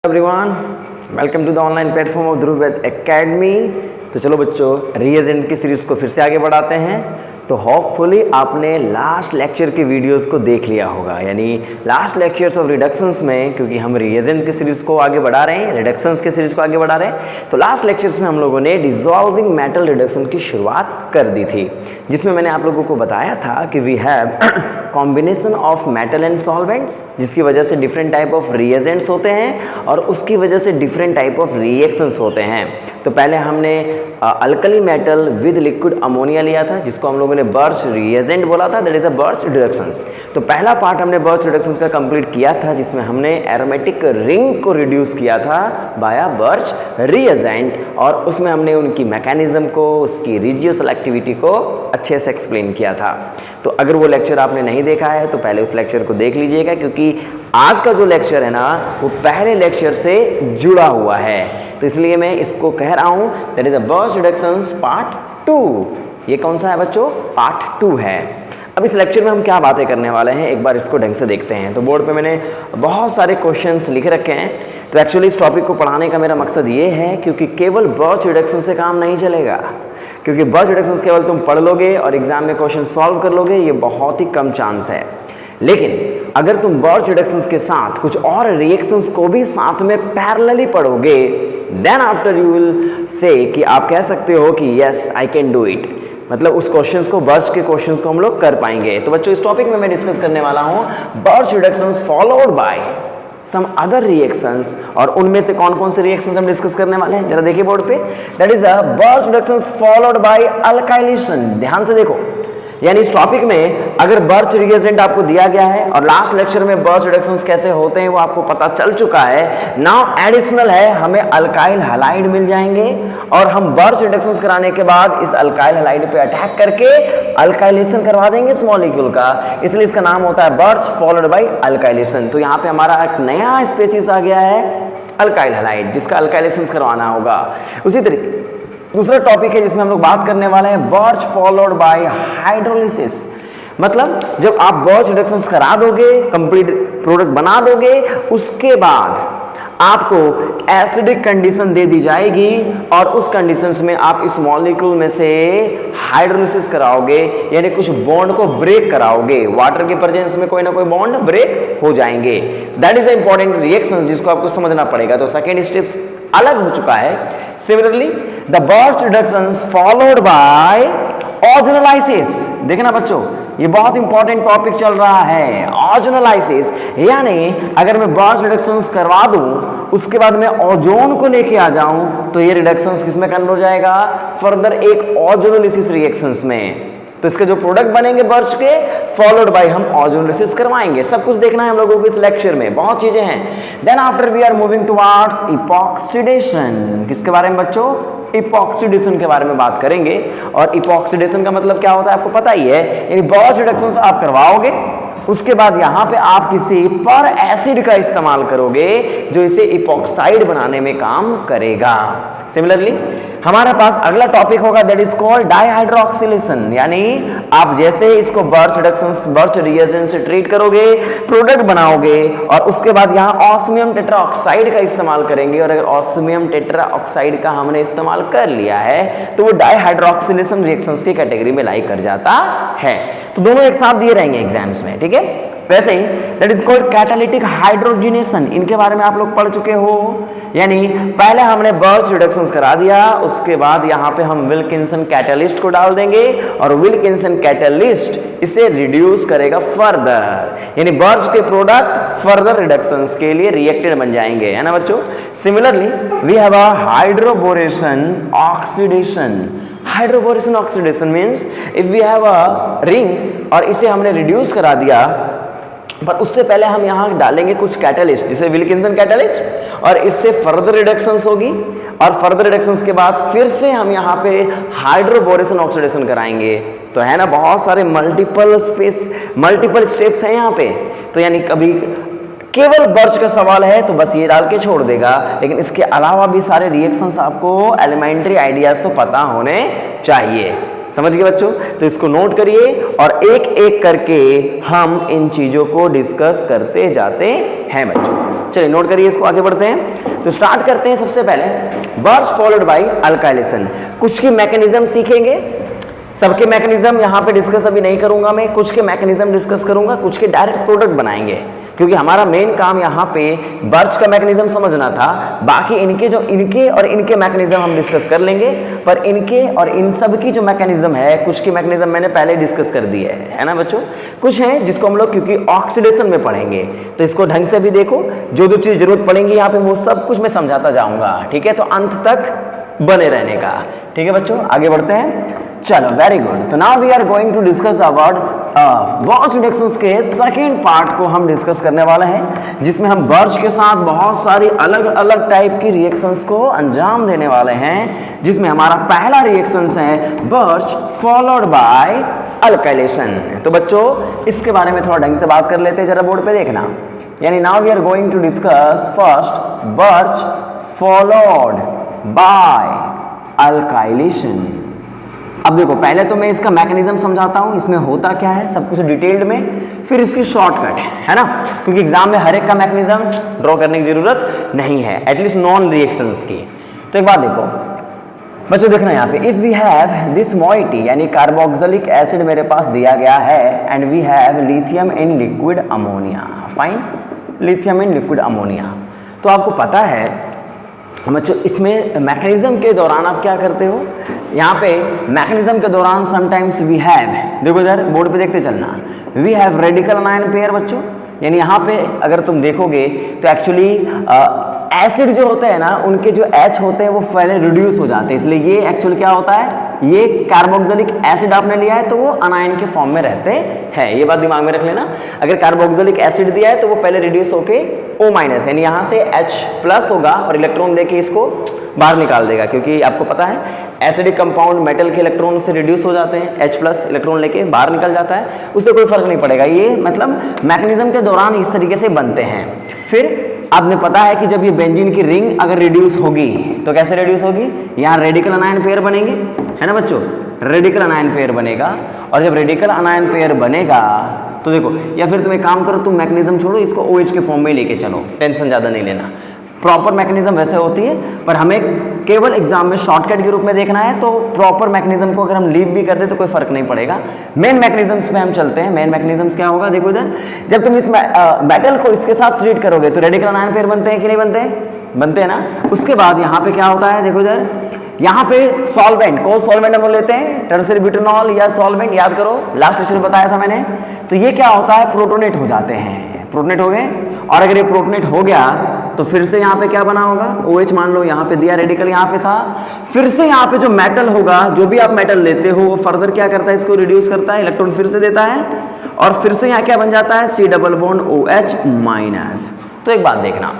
Everyone, welcome to the online platform of Dhruv Ved Academy. तो चलो बच्चों, रिएजेंट की सीरीज़ को फिर से आगे बढ़ाते हैं। तो होपफुली आपने लास्ट लेक्चर के वीडियोस को देख लिया होगा, यानी लास्ट लेक्चर्स ऑफ रिडक्शंस में, क्योंकि हम रिएजेंट की सीरीज़ को आगे बढ़ा रहे हैं, रिडक्शंस की सीरीज़ को आगे बढ़ा रहे हैं। तो लास्ट लेक्चर्स में हम लोगों ने डिसॉल्विंग मेटल रिडक्शन की शुरुआत कर दी थी, जिसमें मैंने आप लोगों को बताया था कि we have combination of metal and solvents, जिसकी वजह से डिफरेंट टाइप ऑफ रिएजेंट्स होते हैं और उसकी वजह से डिफरेंट टाइप ऑफ रिएक्शंस होते हैं। तो पहले हमने alkali metal with liquid ammonia लिया था, जिसको हम लोगों ने बर्च रिएजेंट बोला था, that is a birch reductions. तो पहला पार्ट हमने बर्च रिडक्शंस का कंप्लीट किया था, जिसमें हमने एरोमेटिक रिंग को रिड्यूस किया था बाया बर्च रिएजेंट, और उसमें हमने उनकी मैकेनिज्म को, उसकी रिजियोसल एक्टिविटी को अच्छे से एक्सप्लेन किया था। तो अगर वो लेक्चर आपने नहीं देखा है तो पहले उस लेक्चर को देख लीजिएगा, क्योंकि आज का जो लेक्चर है ना वो पहले लेक्चर से जुड़ा हुआ है। तो इसलिए मैं इसको कह रहा हूँ that is a birch reductions part 2। ये कौन सा है बच्चों? पार्ट 2 है। अब इस लेक्चर में हम क्या बातें करने वाले हैं, एक बार इसको ढंग से देखते हैं। तो बोर्ड पे मैंने बहुत सारे क्वेश्चंस लिख रखे हैं। तो एक्चुअली इस टॉपिक को पढ़ाने का मेरा मकसद ये है, क्योंकि केवल बर्च रिडक्शन से काम नहीं चलेगा, क्योंकि बर्च रिडक्शन केवल तुम पढ़ लोगे और एग्जाम में क्वेश्चन सॉल्व कर लोगे, ये बहुत ही कम चांस है। लेकिन अगर तुम बर्च रिडक्शंस के साथ कुछ और रिएक्शंस को भी साथ में पैरेलली पढ़ोगे, then after you will say कि आप कह सकते हो कि yes I can do it, मतलब उस क्वेश्चंस को, बर्च के क्वेश्चंस को हम लोग कर पाएंगे। तो बच्चों, इस टॉपिक में मैं डिस्कस करने वाला हूं Birch reductions followed by some other reactions, और उनमें से कौन कौन से रिएक्शंस हम डिस्कस करने वाले हैं जरा देखिए बोर्ड पे। That is a birch reductions followed by alkylation. ध्यान से देखो, यानी इस टॉपिक में अगर बर्च रिएजेंट आपको दिया गया है और लास्ट लेक्चर में बर्च रिडक्शंस कैसे होते हैं वो आपको पता चल चुका है, नाउ एडिशनल है हमें अल्काइल हैलाइड मिल जाएंगे, और हम बर्च रिडक्शंस कराने के बाद इस अल्काइल हैलाइड पे अटैक करके अल्काइलेशन करवा देंगे इस मॉलिक्यूल का, इसलिए इसका नाम होता है बर्च फॉलोड बाय अल्काइलेशन। तो यहाँ पे हमारा एक नया स्पीशीज आ गया है अल्काइल हैलाइड, जिसका अल्काइलेशन करवाना होगा। उसी तरीके से दूसरा टॉपिक है जिसमें हम लोग बात करने वाले हैं बर्च फॉलोड बाय हाइड्रोलिसिस। मतलब जब आप बर्च रिडक्शंस करा दोगे, कंप्लीट प्रोडक्ट बना दोगे, उसके बाद आपको एसिडिक कंडीशन दे दी जाएगी और उस कंडीशंस में आप इस मॉलिक्यूल में से हाइड्रोलिसिस कराओगे, यानी कुछ बॉन्ड को ब्रेक कराओगे। वाटर के प्रेजेंस में कोई ना कोई बॉन्ड ब्रेक हो जाएंगे। That is the important reaction जिसको आपको समझना पड़ेगा। तो सेकेंड स्टेप अलग हो चुका है। Similarly the birch reductions followed by organolysis. देखना बच्चों, ये बहुत इंपॉर्टेंट टॉपिक चल रहा है, ऑर्गेनोलाइसिस। यानी अगर मैं बर्च रिडक्शंस करवा दूं, उसके बाद मैं ओजोन को लेके आ जाऊं, तो ये रिडक्शंस किसमें कन्वर्ट हो जाएगा? फर्दर एक ऑर्गेनोलिसिस रिएक्शंस में। तो इसके जो प्रोडक्ट बनेंगे बर्च के, फॉलोड बाय हम ऑर्गेनोलिसिस करवाएंगे। सब कुछ देखना है हम लोगों को इस लेक्चर में, बहुत चीजें हैं। Then after we are moving towards epoxidation. किसके बारे में बच्चों? इपॉक्सीडेशन के बारे में बात करेंगे। और इपॉक्सीडेशन का मतलब क्या होता है आपको पता ही है, यानी बर्च रिडक्शंस आप करवाओगे, उसके बाद यहाँ पे आप किसी पर एसिड का इस्तेमाल करोगे जो इसे इपॉक्साइड बनाने में काम करेगा। सिमिलरली हमारे पास अगला टॉपिक होगा दैट इज कॉल्ड डाइहाइड्रोक्सिलेशन। यानी आप जैसे इसको बर्च रिडक्शंस, बर्च रिएजेंट से ट्रीट करोगे, प्रोडक्ट बनाओगे, और उसके बाद यहाँ ऑस्मियम टेट्राऑक्साइड का इस्तेमाल करेंगे, और अगर ऑस्मियम टेट्राऑक्साइड का हमने इस्तेमाल कर लिया है तो वो डाइहाइड्रोक्सिलेशन रिएक्शंस की कैटेगरी में लाई कर जाता है। तो दोनों एक साथ दिए रहेंगे एग्जाम्स में, ठीक है। वैसे ही that is called catalytic hydrogenation. इनके बारे में आप लोग पढ़ चुके हो। यानी पहले हमने बर्च रिडक्शंस करा दिया, उसके बाद यहाँ पे हम विल्किंसन कैटलिस्ट को डाल देंगे, और विल्किंसन कैटलिस्ट इसे रिड्यूस करेगा फर्दर, यानी बर्च के प्रोडक्ट फर्दर रिडक्शंस के लिए रिएक्टेड बन जाएंगे, है ना बच्चों। Similarly we have a hydroboration oxidation. Hydroboration oxidation means if we have a ring और इसे हमने रिड्यूस करा दिया, पर उससे पहले हम यहाँ डालेंगे कुछ कैटलिस्ट, जैसे विल्किंसन कैटलिस्ट, और इससे फर्दर रिडक्शंस होगी, और फर्दर रिडक्शंस के बाद फिर से हम यहाँ पे हाइड्रोबोरेशन ऑक्सीडेशन कराएंगे। तो है ना, बहुत सारे मल्टीपल स्टेप्स हैं यहाँ पे। तो यानी कभी केवल बर्च का सवाल है तो बस ये डाल के छोड़ देगा, लेकिन इसके अलावा भी सारे रिएक्शंस आपको एलिमेंट्री आइडियाज तो पता होने चाहिए। समझ गए बच्चों? तो इसको नोट करिए और एक एक करके हम इन चीजों को डिस्कस करते जाते हैं बच्चों। चलिए नोट करिए इसको, आगे बढ़ते हैं। तो स्टार्ट करते हैं सबसे पहले बर्च फॉलोड बाय अल्काइलेशन। कुछ की मैकेनिज्म सीखेंगे, सबके मैकेनिज्म यहाँ पे डिस्कस अभी नहीं करूंगा मैं, कुछ के मैकेनिज्म डिस्कस करूंगा, कुछ के डायरेक्ट प्रोडक्ट बनाएंगे, क्योंकि हमारा मेन काम यहाँ पे बर्च का मैकेनिज्म समझना था। बाकी इनके और इनके मैकेनिज्म हम डिस्कस कर लेंगे, पर इनके और इन सब की जो मैकेनिज्म है, कुछ की मैकेनिज्म मैंने पहले डिस्कस कर दी है ना बच्चों। कुछ है जिसको हम लोग क्योंकि ऑक्सीडेशन में पढ़ेंगे, तो इसको ढंग से भी देखो, जो चीज़ जरूरत पड़ेंगी यहाँ पे वो सब कुछ मैं समझाता जाऊँगा, ठीक है। तो अंत तक बने रहने का, ठीक है बच्चों। आगे बढ़ते हैं, चलो वेरी गुड। तो now we are going to discuss about Birch reactions के सेकेंड पार्ट को हम डिस्कस करने वाले हैं, जिसमें हम बर्च के साथ बहुत सारी अलग अलग टाइप की रिएक्शंस को अंजाम देने वाले हैं, जिसमें हमारा पहला रिएक्शंस है बर्च फॉलोड बाय अल्काइलेशन। तो बच्चों इसके बारे में थोड़ा ढंग से बात कर लेते हैं, जरा बोर्ड पे देखना। यानी now we are going to discuss first Birch followed by alkylation. अब देखो पहले तो मैं इसका मैकेनिज्म समझाता हूँ, इसमें होता क्या है सब कुछ डिटेल्ड में, फिर इसकी शॉर्टकट है ना, क्योंकि एग्जाम में हर एक का मैकेनिज्म ड्रॉ करने की जरूरत नहीं है, एटलीस्ट नॉन रिएक्शंस की। तो एक बात देखो बच्चों, देखना यहाँ पे, if we have this moiety यानी कार्बोक्सिलिक एसिड मेरे पास दिया गया है, and we have lithium in liquid ammonia, fine, lithium in liquid ammonia. तो आपको पता है बच्चों इसमें मैकेनिज्म के दौरान आप क्या करते हो, यहाँ पे मैकेनिज्म के दौरान समटाइम्स वी हैव, देखो इधर बोर्ड पे देखते चलना, we have radical anion pair बच्चों। यानी यहाँ पे अगर तुम देखोगे तो एक्चुअली एसिड जो होते हैं ना, उनके जो H होते हैं वो पहले रिड्यूस हो जाते हैं, इसलिए ये एक्चुअली क्या होता है, ये कार्बोक्सिलिक एसिड आपने लिया है तो वो अनायन के फॉर्म में रहते हैं, ये बात दिमाग में रख लेना। अगर कार्बोक्सिलिक एसिड दिया है तो वो पहले रिड्यूस होके O- यानी यहाँ से H+ होगा और इलेक्ट्रॉन देके इसको बाहर निकाल देगा, क्योंकि आपको पता है एसिडिक कंपाउंड मेटल के इलेक्ट्रॉन से रिड्यूस हो जाते हैं, H+ इलेक्ट्रॉन लेके बाहर निकल जाता है, उससे कोई फर्क नहीं पड़ेगा। ये मतलब मैकेनिज्म के दौरान इस तरीके से बनते हैं। फिर आपने पता है कि जब ये बेंजीन की रिंग अगर रिड्यूस होगी तो कैसे रिड्यूस होगी, यहाँ रेडिकल अनायन पेयर बनेंगे, है ना बच्चों, रेडिकल अनायन पेयर बनेगा। और जब रेडिकल अनायन पेयर बनेगा तो देखो, या फिर तुम एक काम करो, तुम मैकेनिज्म छोड़ो, इसको OH के फॉर्म में लेके चलो, टेंशन ज़्यादा नहीं लेना। प्रॉपर मैकेनिज्म वैसे होती है, पर हमें केवल एग्जाम में शॉर्टकट के रूप में देखना है, तो प्रॉपर मैकेनिज्म को अगर हम लीव भी कर दे तो कोई फर्क नहीं पड़ेगा। मेन मैकेनिज्म्स पे हम चलते हैं। मेन मैकेनिज्म्स क्या होगा, देखो इधर, जब तुम इस मेटल को इसके साथ ट्रीट करोगे तो रेडिकल अनायन पेयर बनते हैं कि नहीं बनते हैं, बनते हैं ना। उसके बाद यहाँ पे क्या होता है, देखो इधर, यहाँ पे सॉल्वेंट को सॉल्वेंट हम लेते हैं, टर्सरी ब्यूटेनॉल या सॉल्वेंट, याद करो लास्ट लेक्चर में बताया था मैंने। तो ये क्या होता है, प्रोटोनेट हो जाते हैं, प्रोटोनेट हो गए। और अगर ये प्रोटोनेट हो गया तो फिर से यहाँ पे क्या बना होगा, OH मान लो यहाँ पे दिया, रेडिकल यहाँ पे था, फिर से यहाँ पे जो मेटल होगा, जो भी आप मेटल लेते हो वो फर्दर क्या करता है, इसको रिड्यूस करता है, इलेक्ट्रॉन फिर से देता है, और फिर से यहाँ क्या बन जाता है, C डबल बॉन्ड OH-। तो एक बात देखना,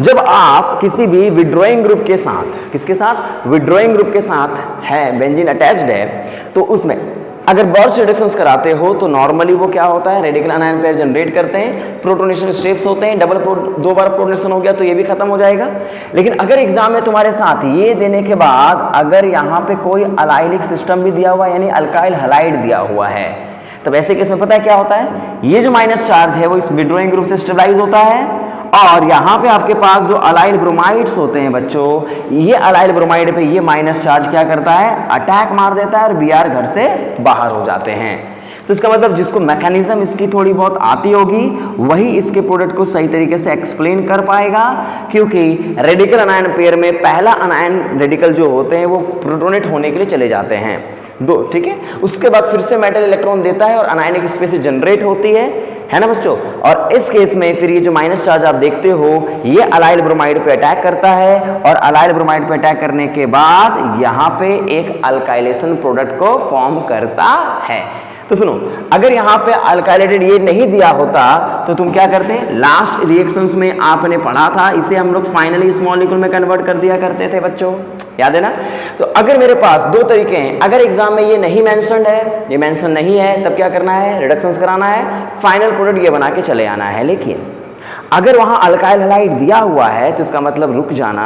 जब आप किसी भी विड्रॉइंग ग्रुप के साथ, किसके साथ, विड्रॉइंग ग्रुप के साथ है, बेंजीन अटैच्ड है, तो उसमें अगर बर्च रिडक्शंस कराते हो तो नॉर्मली वो क्या होता है, रेडिकल अनायन पेयर जनरेट करते हैं, प्रोटोनेशन स्टेप्स होते हैं, दो बार प्रोटोनेशन हो गया तो ये भी खत्म हो जाएगा। लेकिन अगर एग्जाम में तुम्हारे साथ ये देने के बाद अगर यहाँ पे कोई अलाइलिक सिस्टम भी दिया हुआ है, यानी अल्काइल हैलाइड दिया हुआ है, तब ऐसे केस में पता है क्या होता है, ये जो माइनस चार्ज है वो इस विड्रॉइंग ग्रुप से स्टेबलाइज होता है, और यहाँ पे आपके पास जो अलाइल ब्रोमाइड्स होते हैं बच्चों, ये अलाइल ब्रोमाइड पे ये माइनस चार्ज क्या करता है, अटैक मार देता है और Br घर से बाहर हो जाते हैं। तो इसका मतलब जिसको मैकेनिज्म इसकी थोड़ी बहुत आती होगी वही इसके प्रोडक्ट को सही तरीके से एक्सप्लेन कर पाएगा, क्योंकि रेडिकल अनायन पेयर में पहला अनायन रेडिकल जो होते हैं वो प्रोटोनेट होने के लिए चले जाते हैं, दो, ठीक है। उसके बाद फिर से मेटल इलेक्ट्रॉन देता है और अनायनिक स्पीशीज जनरेट होती है ना बच्चों। और इस केस में फिर ये जो माइनस चार्ज आप देखते हो ये अलाइल ब्रोमाइड पे अटैक करता है, और अलाइल ब्रोमाइड पे अटैक करने के बाद यहाँ पे एक अल्काइलेशन प्रोडक्ट को फॉर्म करता है। तो सुनो, अगर यहाँ पे अल्काइलेटेड ये नहीं दिया होता तो तुम क्या करते, लास्ट रिएक्शंस में आपने पढ़ा था, इसे हम लोग फाइनली इस मॉलिक्यूल में कन्वर्ट कर दिया करते थे बच्चों, याद है ना। तो अगर मेरे पास दो तरीके हैं, अगर एग्जाम में ये नहीं मेंशन्ड है, ये मेंशन नहीं है, तब क्या करना है, रिडक्शंस कराना है, फाइनल प्रोडक्ट ये बना के चले आना है। लेकिन अगर वहाँ अल्काइल हैलाइड दिया हुआ है तो इसका मतलब रुक जाना,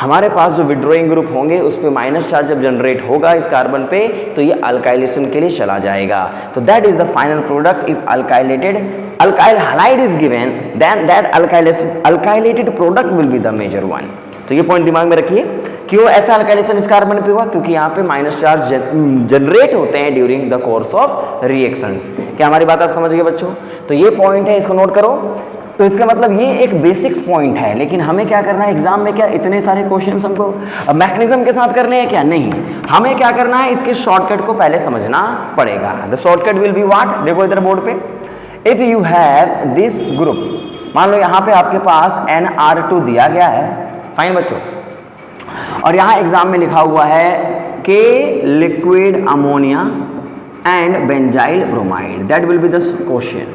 हमारे पास जो विड्रॉइंग ग्रुप होंगे उस पर माइनस चार्ज जब जनरेट होगा इस कार्बन पे तो ये अल्काइलेशन के लिए चला जाएगा। तो that is the final product if alkyl halide is given, then that alkylated product will be the major one. तो ये पॉइंट दिमाग में रखिए। क्यों ऐसा अल्काइलेशन इस कार्बन पे हुआ? क्योंकि यहाँ पे माइनस चार्ज जनरेट होते हैं during the course of reactions. क्या हमारी बात आप समझ गए बच्चों? तो ये पॉइंट है, इसको नोट करो। तो इसका मतलब ये एक बेसिक्स पॉइंट है, लेकिन हमें क्या करना है एग्जाम में? क्या इतने सारे क्वेश्चंस हमको मैकेनिज्म के साथ करने हैं क्या? नहीं, हमें क्या करना है, इसके शॉर्टकट को पहले समझना पड़ेगा। The shortcut will be what? देखो इधर बोर्ड पे, if you have this group, मान लो यहाँ पे आपके पास NR2 दिया गया है, फाइन बच्चों, और यहाँ एग्जाम में लिखा हुआ है के liquid ammonia and benzyl bromide, that will be the question.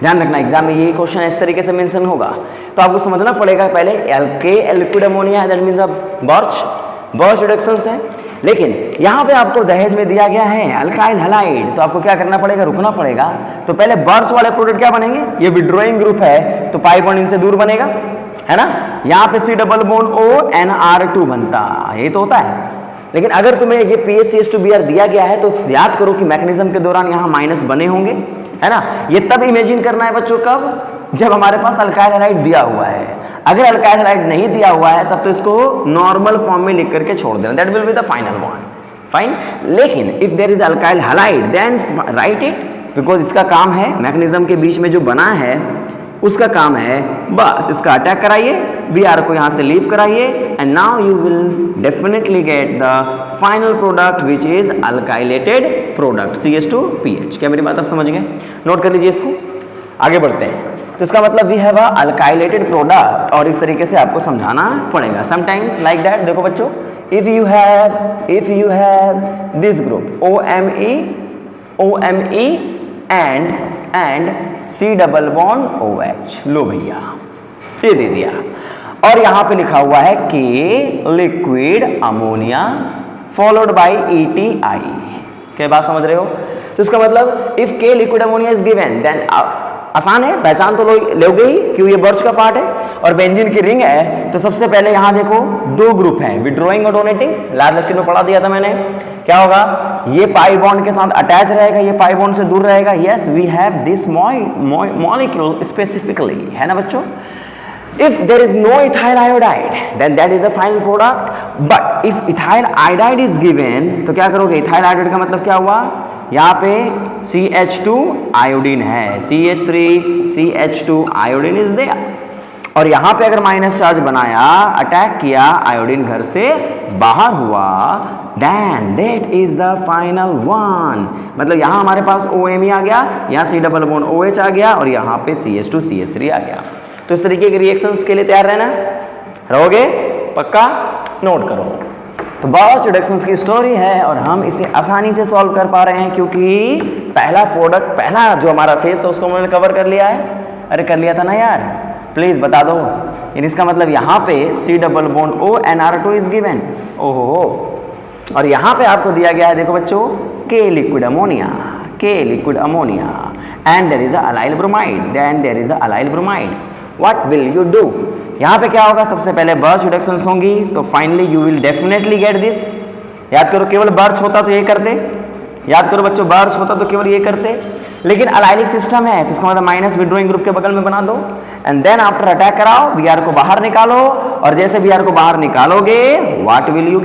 ध्यान रखना एग्जाम में ये क्वेश्चन इस तरीके से मेंशन होगा, तो आपको समझना पड़ेगा पहले के लिक्विड अमोनिया, दैट मींस अब बर्च रिडक्शंस है। लेकिन यहाँ पे आपको दहेज में दिया गया है अल्काइल हैलाइड, तो आपको क्या करना पड़ेगा? रुकना पड़ेगा। तो पहले बर्च वाले प्रोडक्ट क्या बनेंगे? ये विड्रॉइंग ग्रुप है तो पाई बॉन्ड इनसे दूर बनेगा, है ना। यहाँ पे C double bond O NR2 बनता, ये तो होता है। लेकिन अगर तुम्हें ये PaCH2Br दिया गया है तो याद करो कि मैकेनिज्म के दौरान यहाँ माइनस बने होंगे, है ना। ये तब इमेजिन करना है बच्चों, कब? जब हमारे पास अल्काइल हैलाइड दिया हुआ है। अगर अल्काइल हैलाइड नहीं दिया हुआ है तब तो इसको नॉर्मल फॉर्म में लिख करके छोड़ देना, that will be the final one, fine. लेकिन if there is alkyl halide then write it, because इसका काम है मैकेनिज्म के बीच में जो बना है उसका काम है बस इसका अटैक कराइए, Br को यहाँ से लीव कराइए, and now you will definitely get the final product which is alkylated product CH2PH। क्या मेरी बात आप समझ गए? नोट कर लीजिए इसको, आगे बढ़ते हैं। तो इसका मतलब वी हैव अ अल्काइलेटेड प्रोडक्ट, और इस तरीके से आपको समझाना पड़ेगा समटाइम्स लाइक दैट। देखो बच्चों, if you have this group OMe and C double bond OH, लो भैया ये दे दिया, और यहां पे लिखा हुआ है के liquid ammonia followed by ETI। क्या बात समझ रहे हो? तो इसका मतलब if K liquid ammonia is given then, आसान है, पहचान तो लोगे ही क्यों ये बर्च का पार्ट है और बेंजीन की रिंग है। तो सबसे पहले यहां देखो दो ग्रुप हैं, विड्रॉइंग और डोनेटिंग, लास्ट लेक्चर में पढ़ा दिया था मैंने। क्या होगा? ये पाई बॉन्ड के साथ अटैच रहेगा, ये पाई बॉन्ड से दूर रहेगा। Yes, we have this molecule specifically, है ना बच्चों। If there is no ethyl iodide, then that is the final product. But if ethyl iodide is given, तो क्या करोगे? ethyl iodide का मतलब क्या हुआ? यहाँ पे CH2 आयोडीन है, CH3CH2 आयोडीन इज देयर, और यहाँ पे अगर माइनस चार्ज बनाया, अटैक किया, आयोडीन घर से बाहर हुआ, then that is the final one। मतलब यहाँ हमारे पास OMe आ गया, यहाँ C डबल बॉन्ड OH आ गया, और यहाँ पे CH2 CH3 आ गया। तो इस तरीके के रिएक्शंस के लिए तैयार रहना, रहोगे? पक्का? नोट करो। तो बर्च रिडक्शंस की स्टोरी है और हम इसे आसानी से सॉल्व कर पा रहे हैं क्योंकि पहला प्रोडक्ट, पहला जो हमारा फेस था उसको हमने कवर कर लिया है। अरे कर लिया था ना यार, प्लीज बता दो। इसका मतलब यहाँ पे C double bond O NR2 is given, ओहो, और यहाँ पे आपको दिया गया है, देखो बच्चों, K liquid ammonia and there is a allyl bromide, what will you do? यहाँ पे क्या होगा? सबसे पहले बर्च रिडक्शंस होंगी, तो finally you will definitely get this. याद करो, केवल बर्च होता तो ये करते, याद करो बच्चों, बर्च होता तो केवल ये करते, लेकिन अलाइलिक सिस्टम है तो इसका मतलब माइनस विड्रॉइंग ग्रुप के बगल में बना दो, एंड देन आफ्टर अटैक कराओ, Br को बाहर निकालो, और जैसे Br को बाहर निकालोगे, what will you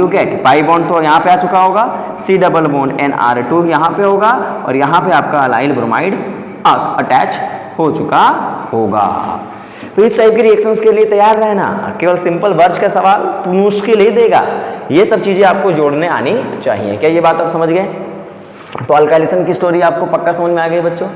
get? Pi bond तो यहाँ पे आ चुका होगा, C डबल बॉन्ड NR2 यहाँ पे होगा, और यहाँ पे आपका अलाइल ब्रोमाइड अटैच हो चुका होगा। तो इस टाइप के रिएक्शंस के लिए तैयार रहना। केवल सिंपल वर्च का सवाल मुश्किल ही देगा, ये सब चीजें आपको जोड़ने आनी चाहिए। क्या ये बात आप समझ गए? तो अल्काइलेशन की स्टोरी आपको पक्का समझ में आ गई बच्चों।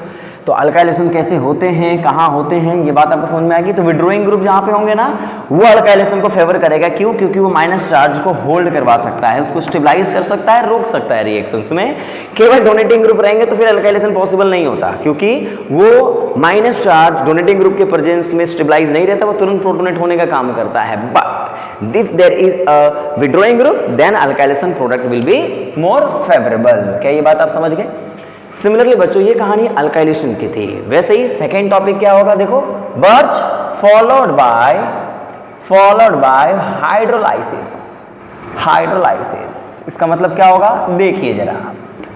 तो अल्काइलेशन कैसे होते हैं, कहाँ होते हैं, ये बात आपको समझ में आएगी। तो विड्रॉइंग ग्रुप जहाँ पे होंगे ना, वो अल्काइलेशन को फेवर करेगा। क्यों? क्योंकि वो माइनस चार्ज को होल्ड करवा सकता है, उसको स्टेबलाइज कर सकता है, रोक सकता है रिएक्शंस में। केवल डोनेटिंग ग्रुप रहेंगे तो फिर अल्काइलेशन पॉसिबल नहीं होता, क्योंकि वो माइनस चार्ज डोनेटिंग ग्रुप के प्रेजेंस में स्टेबलाइज नहीं रहता, वो तुरंत प्रोटोनेट होने का काम करता है। But if there is a withdrawing group, then alkylation product will be more favourable. क्या ये बात आप समझ गए? सिमिलरली बच्चों ये कहानी अल्काइलेशन की थी। वैसे ही सेकेंड टॉपिक क्या होगा, देखो birch followed bye hydrolysis. Hydrolysis इसका मतलब क्या होगा, देखिए जरा,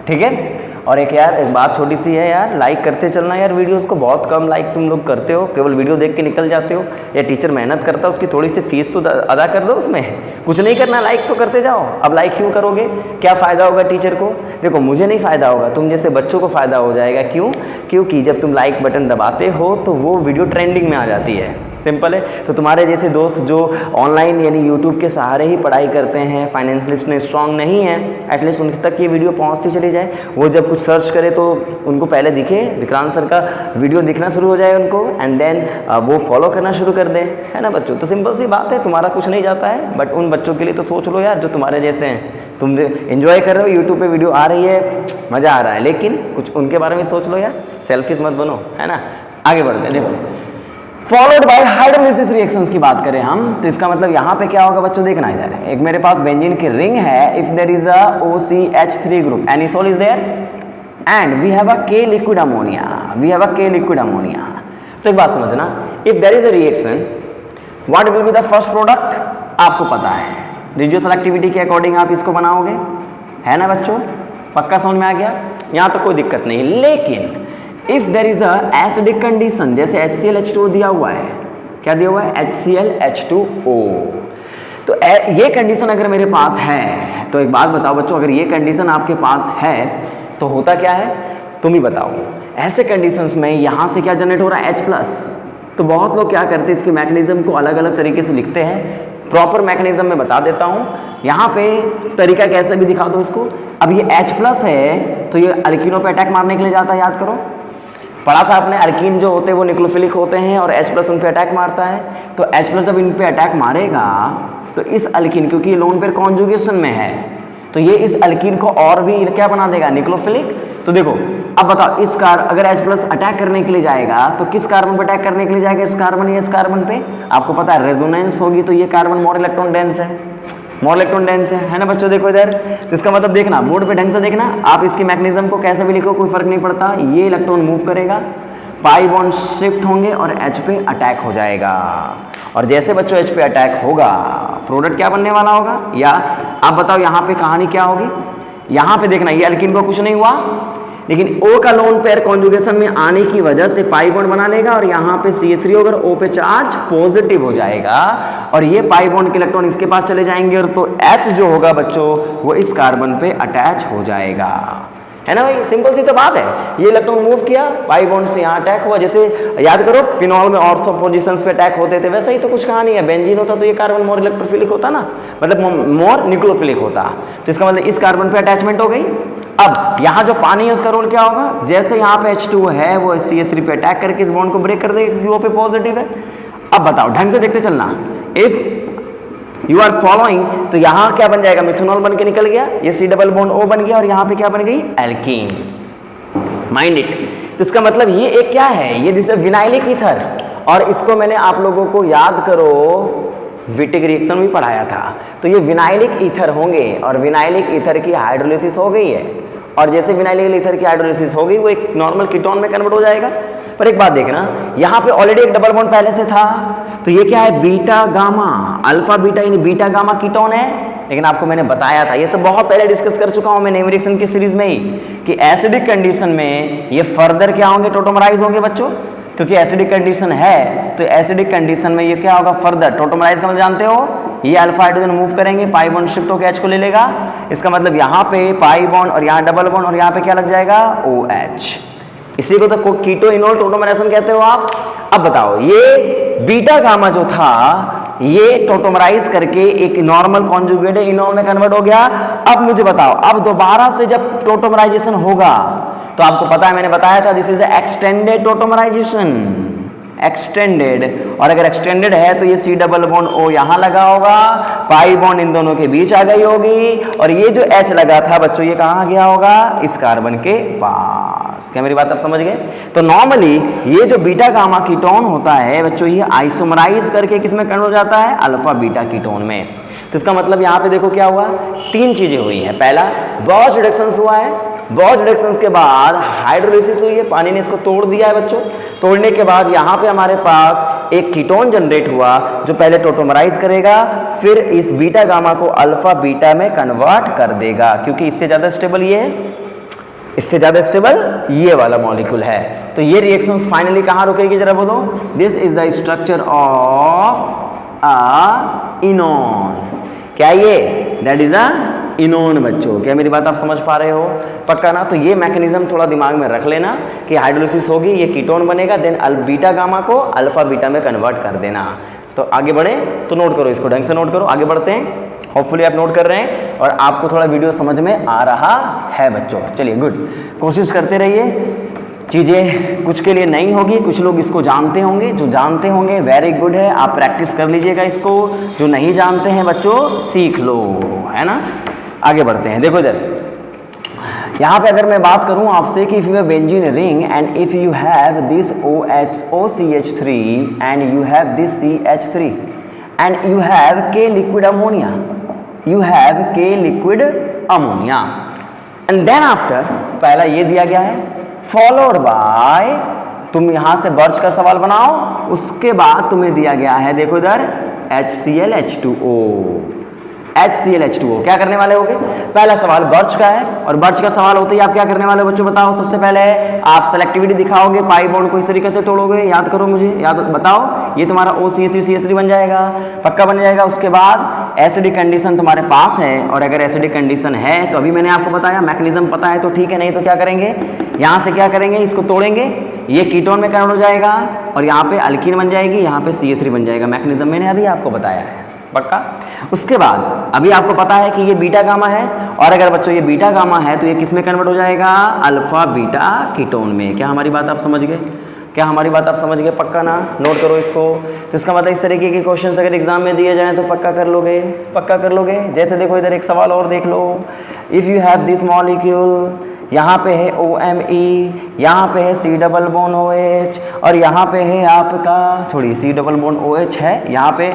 ठीक है। और एक यार एक बात छोटी सी है यार, लाइक करते चलना यार वीडियोस को, बहुत कम लाइक तुम लोग करते हो, केवल वीडियो देख के निकल जाते हो। या टीचर मेहनत करता है उसकी थोड़ी सी फीस तो अदा कर दो, उसमें कुछ नहीं करना, लाइक तो करते जाओ। अब लाइक क्यों करोगे, क्या फ़ायदा होगा टीचर को, देखो मुझे नहीं फ़ायदा होगा, तुम जैसे बच्चों को फ़ायदा हो जाएगा। क्यों, क्योंकि जब तुम लाइक बटन दबाते हो तो वो वीडियो ट्रेंडिंग में आ जाती है, सिंपल है। तो तुम्हारे जैसे दोस्त जो ऑनलाइन यानी यूट्यूब के सहारे ही पढ़ाई करते हैं, फाइनेंशियलिस्ट में स्ट्रांग नहीं है, एटलीस्ट उन तक ये वीडियो पहुंचती चली जाए, वो जब कुछ सर्च करे तो उनको पहले दिखे, विक्रांत सर का वीडियो दिखना शुरू हो जाए उनको, एंड देन वो फॉलो करना शुरू कर दें, है ना बच्चों। तो सिंपल सी बात है, तुम्हारा कुछ नहीं जाता है, बट उन बच्चों के लिए तो सोच लो यार जो तुम्हारे जैसे हैं, तुम एंजॉय कर रहे हो, यूट्यूब पे वीडियो आ रही है, मज़ा आ रहा है, लेकिन कुछ उनके बारे में सोच लो यार, सेल्फिश मत बनो, है ना। आगे बढ़ते हैं, देखो फॉलोड बाय हाइड्रोलिसिस रिएक्शंस की बात करें हम, तो इसका मतलब यहाँ पे क्या होगा बच्चों, देखना इधर है, एक मेरे पास बेंजीन की रिंग है, if there is a OCH3 group, anisole is there and we have a K liquid ammonia, तो एक बात समझना, if there is a reaction what will be the first product, आपको पता है रिड्यूस एक्टिविटी के अकॉर्डिंग आप इसको बनाओगे, है ना बच्चों, पक्का समझ में आ गया, यहाँ तो कोई दिक्कत नहीं। लेकिन if there is a acidic condition, जैसे HCl दिया हुआ है, क्या दिया हुआ है, HCl तो ये कंडीशन अगर मेरे पास है, तो एक बात बताओ बच्चों, अगर ये कंडीशन आपके पास है तो होता क्या है, तुम ही बताओ। ऐसे कंडीशंस में यहाँ से क्या जनरेट हो रहा है, H+। तो बहुत लोग क्या करते हैं, इसके मैकेनिज्म को अलग अलग तरीके से लिखते हैं, प्रॉपर मैकेनिज्म में बता देता हूँ, यहाँ पे तरीका कैसे भी दिखा दो इसको। अब ये H+ है तो ये अल्कीनों पे अटैक मारने के लिए जाता है, याद करो, पढ़ा था आपने, अल्कीन जो होते हैं वो न्यूक्लियोफिलिक होते हैं और H+ उन पे अटैक मारता है। तो H+ जब इन पे अटैक मारेगा तो इस अल्कीन, क्योंकि ये लोन पेयर कॉन्जुगेशन में है, तो ये इस अल्कीन को और भी क्या बना देगा, न्यूक्लियोफिलिक। तो देखो अब बताओ, इस अगर H+ अटैक करने के लिए जाएगा तो किस कार्बन पे अटैक करने के लिए जाएगा, इस कार्बन या इस कार्बन पे, आपको पता है रेजोनेंस होगी, तो ये कार्बन मोर इलेक्ट्रॉन डेंस है ना बच्चों। देखो इधर, तो इसका मतलब देखना, बोर्ड पे ढंग से देखना, आप इसकी मैकेनिज्म को कैसे भी लिखो कोई फर्क नहीं पड़ता, ये इलेक्ट्रॉन मूव करेगा, पाई बॉन्ड शिफ्ट होंगे और H पे अटैक हो जाएगा, और जैसे बच्चों H पे अटैक होगा प्रोडक्ट क्या बनने वाला होगा, या आप बताओ यहाँ पे कहानी क्या होगी। यहाँ पे देखना, ये अल्कीन को कुछ नहीं हुआ, लेकिन O का लोन पेयर कॉन्जुगेशन में आने की वजह से पाई बॉन्ड बना लेगा, और यहाँ पे CH3 होगा, O पे चार्ज पॉजिटिव हो जाएगा, और ये पाई बॉन्ड के इलेक्ट्रॉन इसके पास चले जाएंगे, और तो H जो होगा बच्चों वो इस कार्बन पे अटैच हो जाएगा, है ना भाई, सिंपल सी तो बात है। ये इलेक्ट्रॉन मूव किया, पाई बॉन्ड से यहाँ अटैक हुआ, जैसे याद करो फिनॉल में ऑर्थो पोजीशंस पे अटैक होते थे, वैसा ही तो कुछ कहानी है। बेंजीन होता तो ये कार्बन मोर इलेक्ट्रोफिलिक होता ना, मतलब मोर न्यूक्लियोफिलिक होता, तो इसका मतलब इस कार्बन पे अटैचमेंट हो गई। अब यहाँ जो पानी है उसका रोल क्या होगा, जैसे यहाँ पे H2 है वो CH3 पे अटैक करके इस बॉन्ड को ब्रेक कर देगा क्योंकि O पे पॉजिटिव है। अब बताओ ढंग से देखते चलना, इफ यू आर फॉलोइंग, तो यहाँ क्या बन जाएगा, मिथेनॉल बन के निकल गया, ये C डबल बॉन्ड O बन गया, और यहाँ पे क्या बन गई, एल्कीन, माइंड इट। तो इसका मतलब ये एक क्या है, ये जिसे विनाइलिक ईथर, और इसको मैंने आप लोगों को याद करो विटिक रिएक्शन भी पढ़ाया था, तो ये विनाइलिक ईथर होंगे, और विनाइलिक ईथर की हाइड्रोलिसिस हो गई है, और जैसे विनाइलिक ईथर की हाइड्रोलिसिस हो गई वो एक नॉर्मल कीटोन में कन्वर्ट हो जाएगा। पर एक बात देखना, यहाँ पे ऑलरेडी एक डबल बॉन्ड पहले से था, तो ये क्या है, बीटा गामा, अल्फा बीटा यानी बीटा गामा कीटोन है। लेकिन आपको मैंने बताया था, ये सब बहुत पहले डिस्कस कर चुका हूं मैं नेम रिएक्शन की सीरीज में ही, कि एसिडिक कंडीशन में ये फर्दर क्या होंगे, टोटोमराइज होंगे बच्चों, क्योंकि एसिडिक कंडीशन है, तो एसिडिक कंडीशन में ये क्या होगा, फर्दर टोटोमराइज का मतलब जानते हो, ये अल्फा हाइड्रोजन मूव करेंगे, पाई बॉन्ड शिफ्ट होकर H को ले लेगा, इसका मतलब यहाँ पे पाई बॉन्ड और यहाँ डबल बॉन्ड, और यहाँ पे क्या लग जाएगा, OH, इसी को तो कीटो इनोल टोटोमराइजेशन कहते हो आप। अब बताओ, ये बीटा गामा जो था ये टोटोमराइज करके एक नॉर्मल कॉन्जुगेटेड इनोल में कन्वर्ट हो गया। अब मुझे बताओ, अब दोबारा से जब टोटोमराइजेशन होगा, तो आपको पता है मैंने बताया था this is extended tautomerisation, extended, और अगर एक्सटेंडेड है तो ये C डबल बॉन्ड O यहाँ लगा होगा, पाई बॉन्ड इन दोनों के बीच आ गई होगी, और ये जो H लगा था बच्चों ये कहाँ गया होगा, इस कार्बन के पास। क्या मेरी बात आप समझ गए। तो नॉर्मली ये जो बीटा गामा कीटोन होता है बच्चों, ये आइसोमराइज करके किस में कन्वर्ट हो जाता है, अल्फा बीटा कीटोन में। तो इसका मतलब यहाँ पे देखो क्या हुआ, तीन चीजें हुई है। पहला, बॉच रिडक्शन हुआ है, बॉच रिडक्शंस के बाद हाइड्रोलिसिस हुई है, पानी ने इसको तोड़ दिया है बच्चों। तोड़ने के बाद यहाँ पे हमारे पास एक कीटोन जनरेट हुआ जो पहले टोटोमराइज करेगा, फिर इस बीटा गामा को अल्फा बीटा में कन्वर्ट कर देगा, क्योंकि इससे ज़्यादा स्टेबल ये है, इससे ज़्यादा स्टेबल ये वाला मॉलिक्यूल है। तो ये रिएक्शंस फाइनली कहाँ रुकेगी जरा बोलो। This is the structure of a इनोन। क्या ये? दैट इज अ इनोन बच्चों। क्या मेरी बात आप समझ पा रहे हो? पक्का ना? तो ये मैकेनिज्म थोड़ा दिमाग में रख लेना कि हाइड्रोलिसिस होगी, ये कीटोन बनेगा, देन बीटा गामा को अल्फा बीटा में कन्वर्ट कर देना। तो आगे बढ़े तो नोट करो, इसको ढंग से नोट करो। आगे बढ़ते हैं, होपफुली आप नोट कर रहे हैं और आपको थोड़ा वीडियो समझ में आ रहा है बच्चों। चलिए गुड, कोशिश करते रहिए। चीज़ें कुछ के लिए नहीं होगी, कुछ लोग इसको जानते होंगे, जो जानते होंगे वेरी गुड है, आप प्रैक्टिस कर लीजिएगा इसको। जो नहीं जानते हैं बच्चों सीख लो, है ना। आगे बढ़ते हैं, देखो इधर यहाँ पे अगर मैं बात करूँ आपसे कि if you have benzene ring and if you have this OCH3 and you have this CH3 and you have K liquid ammonia, you have K liquid ammonia and then after, पहला ये दिया गया है, followed by, तुम यहां से birch का सवाल बनाओ, उसके बाद तुम्हें दिया गया है, देखो इधर HClH2O। HClH2O क्या करने वाले होगे? पहला सवाल बर्च का है और बर्च का सवाल होते ही आप क्या करने वाले हो बच्चों बताओ। सबसे पहले आप सेलेक्टिविटी दिखाओगे, पाई बॉन्ड को इस तरीके से तोड़ोगे, याद करो मुझे, याद बताओ, ये तुम्हारा OCH3CH3 बन जाएगा, पक्का बन जाएगा। उसके बाद एसिडिक कंडीशन तुम्हारे पास है और अगर एसिडिक कंडीशन है तो अभी मैंने आपको बताया मैकेनिज्म पता है तो ठीक है, नहीं तो क्या करेंगे, यहाँ से क्या करेंगे, इसको तोड़ेंगे, ये कीटोन में कन्वर्ट हो जाएगा और यहाँ पे अल्कीन बन जाएगी, यहाँ पे CH3 बन जाएगा। मैकेनिज्म मैंने अभी आपको बताया है, पक्का। उसके बाद अभी आपको पता है कि ये बीटा गामा है और अगर बच्चों ये बीटा गामा है तो ये किस में कन्वर्ट हो जाएगा? अल्फा बीटा कीटोन में। क्या हमारी बात आप समझ गए? क्या हमारी बात आप समझ गए? पक्का ना? नोट करो इसको। तो इसका मतलब इस तरीके के क्वेश्चंस अगर एग्जाम में दिए जाएं तो पक्का कर लोगे, पक्का कर लोगे। जैसे देखो इधर एक सवाल और देख लो, if you have this molecule, यहाँ पे है OMe, यहाँ पे है C डबल बॉन्ड OH और यहाँ पे है आपका, छोड़िए C डबल बॉन्ड OH है, यहाँ पे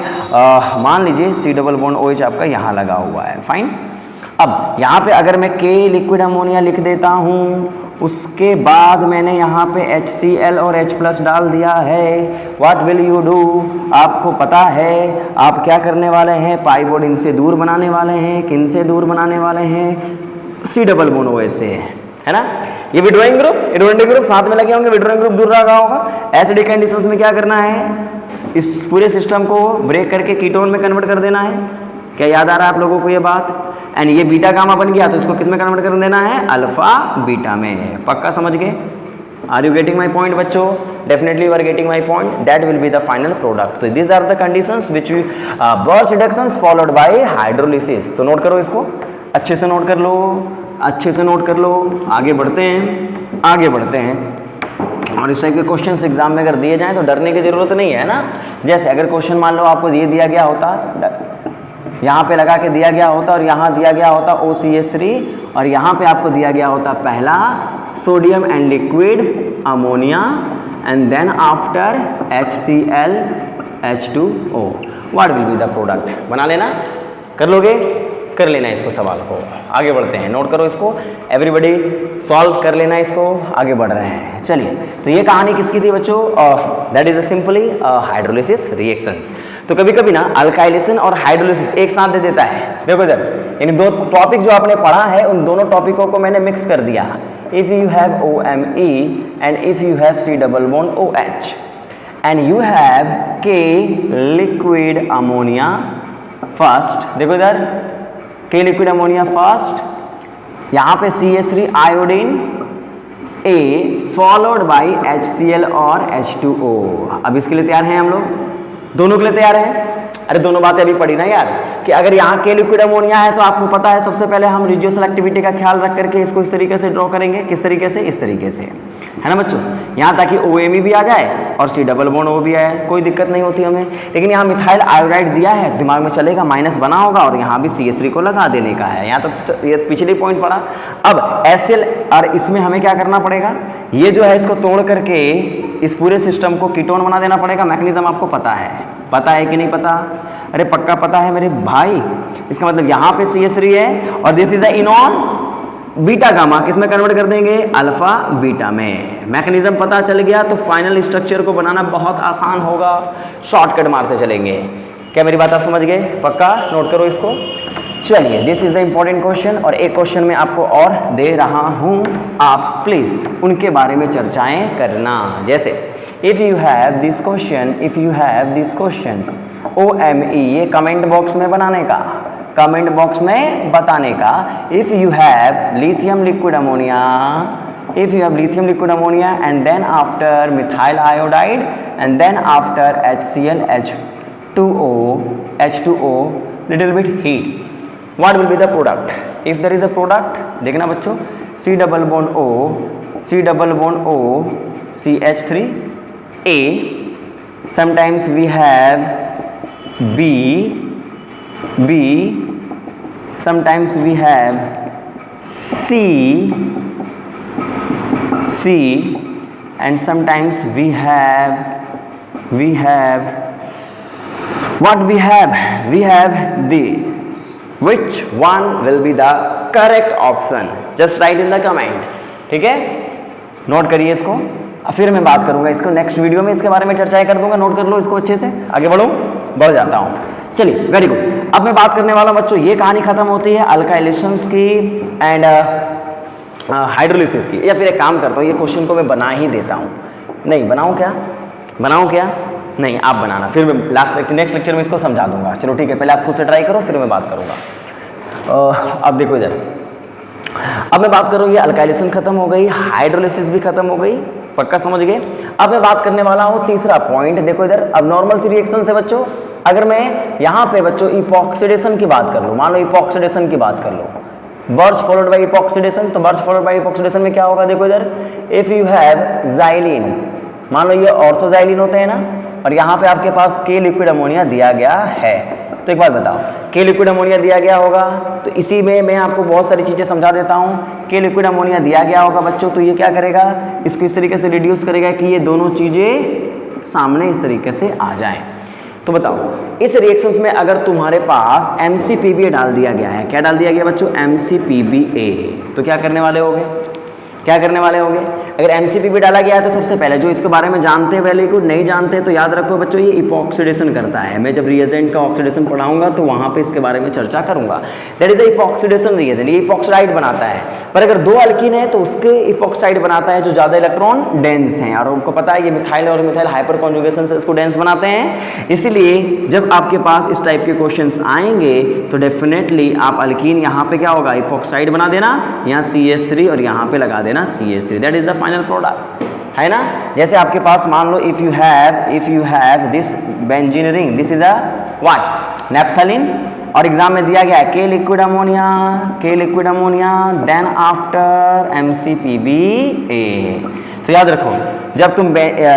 मान लीजिए C डबल बॉन्ड OH आपका यहाँ लगा हुआ है, फाइन। अब यहाँ पे अगर मैं K लिक्विड अमोनिया लिख देता हूँ, उसके बाद मैंने यहाँ पे HCl और H+ डाल दिया है, व्हाट विल यू डू? आपको पता है आप क्या करने वाले हैं, पाई बॉन्ड इनसे दूर बनाने वाले हैं। किन से दूर बनाने वाले हैं? C डबल बॉन्ड OH से, है ना। ये विड्रॉइंग ग्रुप साथ में लगे होंगे, विड्रॉइंग ग्रुप दूर रखा होगा। एसिडिक कंडीशंस में क्या करना है, इस पूरे सिस्टम को ब्रेक करके कीटोन में कन्वर्ट कर देना है। क्या याद आ रहा है आप लोगों को ये बात? एंड ये बीटा गामा बन गया तो इसको किस में कन्वर्ट कर देना है? अल्फा बीटा में। पक्का समझ गए? Are you getting my point बच्चों? Definitely you are getting my point. That will be the final product. तो this are the conditions which we birch reductions followed by hydrolysis. तो नोट करो इसको, अच्छे से नोट कर लो, अच्छे से नोट कर लो। आगे बढ़ते हैं, आगे बढ़ते हैं। और इस टाइप के क्वेश्चंस एग्जाम में अगर दिए जाएं तो डरने की ज़रूरत नहीं है ना। जैसे अगर क्वेश्चन मान लो आपको ये दिया गया होता, यहाँ पे लगा के दिया गया होता और यहाँ दिया गया होता OCH3 और यहाँ पे आपको दिया गया होता पहला sodium and liquid ammonia and then after HClH2O, what will be the product? बना लेना, कर लोगे? कर लेना इसको सवाल को। आगे बढ़ते हैं, नोट करो इसको, एवरीबॉडी सॉल्व कर लेना इसको। आगे बढ़ रहे हैं, चलिए। तो ये कहानी किसकी थी बच्चों? That is simply hydrolysis reactions. तो कभी कभी ना अल्काइलेशन और हाइड्रोलिसिस एक साथ दे देता है। देखो इधर, यानी दो टॉपिक जो आपने पढ़ा है उन दोनों टॉपिकों को मैंने मिक्स कर दिया। If you have OMe and if you have C double bond OH and you have K liquid ammonia first, देखो इधर K लिक्विड अमोनिया फर्स्ट, यहाँ पे CH3 iodine A followed by HCl और H2O। अब इसके लिए तैयार हैं हम लोग? दोनों के लिए तैयार हैं? अरे दोनों बातें अभी पढ़ी ना यार, कि अगर यहाँ K लिक्विड अमोनिया है तो आपको पता है सबसे पहले हम रेडियो सेलेक्टिविटी का ख्याल रख करके इसको इस तरीके से ड्रॉ करेंगे। किस तरीके से? इस तरीके से, है ना बच्चों। यहाँ ताकि OMe भी आ जाए और C डबल बॉन्ड O भी आए, कोई दिक्कत नहीं होती हमें। लेकिन यहाँ मिथाइल आयोडाइड दिया है, दिमाग में चलेगा, माइनस बना होगा और यहाँ भी CH3 को लगा देने का है। यहाँ तो ये पिछले पॉइंट पढ़ा। अब HCl और इसमें हमें क्या करना पड़ेगा, ये जो है इसको तोड़ करके इस पूरे सिस्टम को कीटोन बना देना पड़ेगा। मैकेनिज्म आपको पता है, पता है कि नहीं पता? अरे पक्का पता है मेरे भाई। इसका मतलब यहाँ पे CH3 है और this is the इनोन, beta gamma किस में कन्वर्ट कर देंगे, अल्फा बीटा में। मैकेनिज्म पता चल गया तो फाइनल स्ट्रक्चर को बनाना बहुत आसान होगा, शॉर्टकट मारते चलेंगे। क्या मेरी बात आप समझ गए? पक्का नोट करो इसको। चलिए, this is the important question, और एक क्वेश्चन मैं आपको और दे रहा हूं, आप प्लीज उनके बारे में चर्चाएं करना। जैसे if you have this question, OME, ये कमेंट बॉक्स में बनाने का, कमेंट बॉक्स में बताने का। If you have lithium liquid ammonia, and then after methyl iodide and then after HCl H2O little bit heat, what will be the product? If there is a product, देखना बच्चों, C double bond O CH3A, sometimes we have B, sometimes we have C, and sometimes we have what we have this. Which one will be the correct option? Just write in the comment. ठीक है, note करिए इसको। अब फिर मैं बात करूंगा इसको नेक्स्ट वीडियो में, इसके बारे में चर्चाएं कर दूंगा। नोट कर लो इसको अच्छे से, आगे बढ़ जाता हूं। चलिए, वेरी गुड। अब मैं बात करने वाला बच्चों, ये कहानी खत्म होती है अल्काइलेशंस की एंड हाइड्रोलिसिस की। या फिर एक काम करता हूँ, ये क्वेश्चन को मैं बना ही देता हूँ। नहीं बनाऊँ क्या? नहीं, आप बनाना, फिर मैं नेक्स्ट लेक्चर में इसको समझा दूंगा। चलो ठीक है, पहले आप खुद से ट्राई करो, फिर मैं बात करूँगा। अब देखो इधर, अब मैं बात करूँ, ये अल्काइलेशन खत्म हो गई, हाइड्रोलिसिस भी खत्म हो गई, पक्का समझ गए। अब मैं बात करने वाला हूँ तीसरा पॉइंट। देखो इधर, अब नॉर्मल सी रिएक्शन से बच्चों, अगर मैं यहाँ पे बच्चों इपॉक्सीडेशन की बात कर लूँ, मान लो इपॉक्सीडेशन की बात कर लो, बर्च फॉलोड बाय इपॉक्सीडेशन, तो बर्च फॉलोड बाय इपॉक्सीडेशन में क्या होगा? देखो इधर, इफ यू हैव ज़ाइलिन, मान लो ये ऑर्थोज़ाइलिन होते हैं ना, और यहाँ पे आपके पास के लिक्विड अमोनिया दिया गया है, तो एक बात बताओ, के लिक्विड अमोनिया दिया गया होगा, तो इसी में मैं आपको बहुत सारी चीज़ें समझा देता हूँ। के लिक्विड अमोनिया दिया गया होगा बच्चों, तो ये क्या करेगा, इसको इस तरीके से रिड्यूस करेगा कि ये दोनों चीज़ें सामने इस तरीके से आ जाएं। तो बताओ, इस रिएक्शंस में अगर तुम्हारे पास MCPBA डाल दिया गया है, क्या डाल दिया गया बच्चों? MCPBA, तो क्या करने वाले होगे? अगर MCPBA डाला गया है तो सबसे पहले जो इसके बारे में जानते हैं वेरी गुड, नहीं जानते तो याद रखो बच्चों, ये इपॉक्सीडेशन करता है। मैं जब रिएजेंट का ऑक्सीडेशन पढ़ाऊंगा तो वहाँ पे इसके बारे में चर्चा करूंगा। दैट इज इपॉक्सीडेशन रिएजेंट, ये इपॉक्साइड बनाता है। पर अगर दो अल्कीन है तो उसके इपॉक्साइड बनाता है जो ज़्यादा इलेक्ट्रॉन डेंस हैं, और उनको पता है ये मिथाइल और मिथाइल हाइपर कॉन्जुगेशन से इसको डेंस बनाते हैं। इसीलिए जब आपके पास इस टाइप के क्वेश्चंस आएंगे तो डेफिनेटली आप अल्कीन यहाँ पे क्या होगा, इपॉक्साइड बना देना, यहाँ CH3 और यहाँ पे लगा देना CH3। That is the final product, है ना। जैसे आपके पास मान लो if you have this benzene ring, this is a what, naphthalene, और एग्जाम में दिया गया है के liquid ammonia, then after MCPBA। तो याद रखो, जब तुम